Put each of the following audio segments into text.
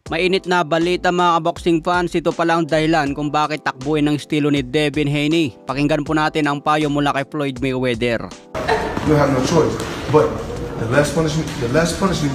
Mainit na balita mga boxing fans, ito pala ang dahilan kung bakit takbuhin ng estilo ni Devin Haney. Pakinggan po natin ang payo mula kay Floyd Mayweather. You have no choice, but the less punishment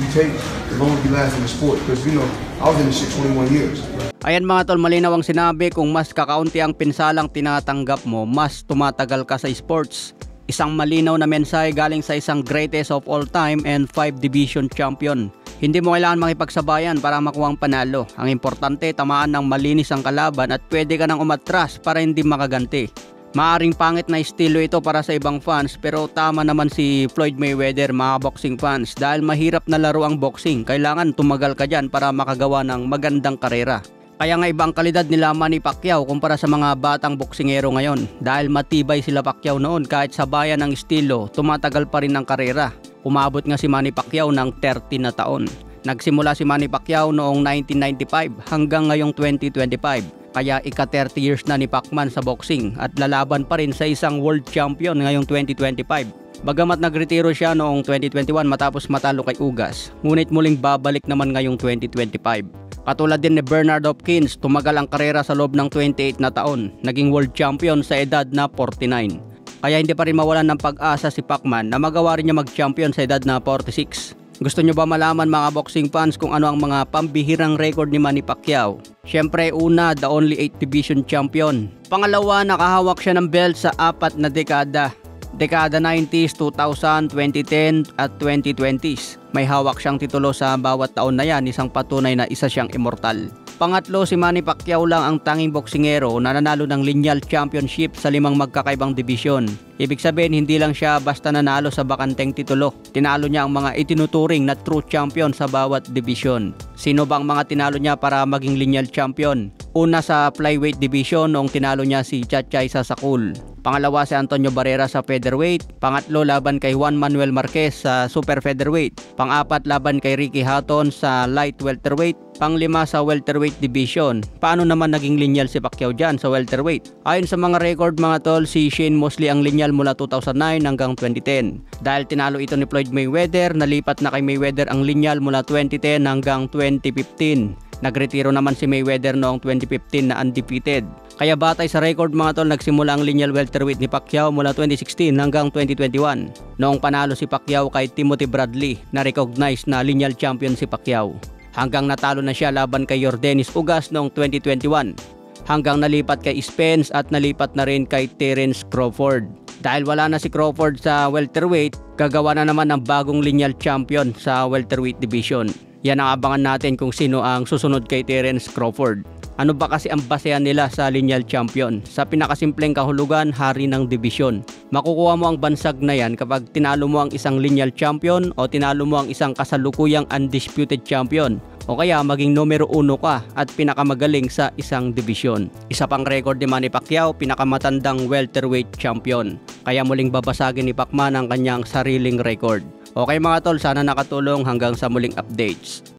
you take, the longer you last in the sport. Because I was in this shit 21 years. Ayan mga tol, malinaw ang sinabi, kung mas kakaunti ang pinsalang tinatanggap mo, mas tumatagal ka sa sports. Isang malinaw na mensahe galing sa isang greatest of all time and 5 division champion. Hindi mo kailangan makipagsabayan para makuha ang panalo. Ang importante, tamaan ng malinis ang kalaban at pwede ka nang umatras para hindi makaganti. Maaring pangit na estilo ito para sa ibang fans, pero tama naman si Floyd Mayweather mga boxing fans, dahil mahirap na laro ang boxing. Kailangan tumagal ka dyan para makagawa ng magandang karera. Kaya nga ibang kalidad nila Manny Pacquiao kumpara sa mga batang boksingero ngayon, dahil matibay sila Pacquiao noon. Kahit sabayan ng estilo, tumatagal pa rin ang karera. Umabot nga si Manny Pacquiao ng 30 na taon. Nagsimula si Manny Pacquiao noong 1995 hanggang ngayong 2025. Kaya ika-30 years na ni Pacman sa boxing at lalaban pa rin sa isang world champion ngayong 2025. Bagamat nagretiro siya noong 2021 matapos matalo kay Ugas, ngunit muling babalik naman ngayong 2025. Katulad din ni Bernard Hopkins, tumagal ang karera sa loob ng 28 na taon, naging world champion sa edad na 49. Kaya hindi pa rin mawalan ng pag-asa si Pacman na magawa rin niya mag-champion sa edad na 46. Gusto nyo ba malaman mga boxing fans kung ano ang mga pambihirang record ni Manny Pacquiao? Siyempre una, the only 8 division champion. Pangalawa, nakahawak siya ng belt sa 4 na dekada. Dekada 90s, 2000, 2010 at 2020s. May hawak siyang titulo sa bawat taon na yan, isang patunay na isa siyang immortal. Pangatlo, si Manny Pacquiao lang ang tanging boksingero na nanalo ng lineal championship sa 5 magkakaibang dibisyon. Ibig sabihin, hindi lang siya basta nanalo sa bakanteng titulo. Tinalo niya ang mga itinuturing na true champion sa bawat dibisyon. Sino bang mga tinalo niya para maging lineal champion? Una sa flyweight division noong tinalo niya si Chatchay Sasakul. Pangalawa si Antonio Barrera sa featherweight. Pangatlo laban kay Juan Manuel Marquez sa super featherweight. Pang-apat laban kay Ricky Hatton sa light welterweight. Pang-lima sa welterweight division. Paano naman naging lineal si Pacquiao dyan sa welterweight? Ayon sa mga record mga tol, si Shane Mosley ang lineal mula 2009 hanggang 2010. Dahil tinalo ito ni Floyd Mayweather, nalipat na kay Mayweather ang lineal mula 2010 hanggang 2015. Nagretiro naman si Mayweather noong 2015 na undefeated. Kaya batay sa record mga tol, nagsimula ang lineal welterweight ni Pacquiao mula 2016 hanggang 2021. Noong panalo si Pacquiao kay Timothy Bradley, na recognize na lineal champion si Pacquiao. Hanggang natalo na siya laban kay Yordenis Ugas noong 2021. Hanggang nalipat kay Spence at nalipat na rin kay Terence Crawford. Dahil wala na si Crawford sa welterweight, gagawa na naman ng bagong lineal champion sa welterweight division. Yan ang abangan natin kung sino ang susunod kay Terence Crawford. Ano ba kasi ang basehan nila sa lineal champion? Sa pinakasimpleng kahulugan, hari ng division. Makukuha mo ang bansag na yan kapag tinalo mo ang isang lineal champion o tinalo mo ang isang kasalukuyang undisputed champion. O kaya maging numero 1 ka at pinakamagaling sa isang division. Isa pang record ni Manny Pacquiao, pinakamatandang welterweight champion. Kaya muling babasagin ni Pacman ang kanyang sariling record. Okay mga tol, sana nakatulong, hanggang sa muling updates.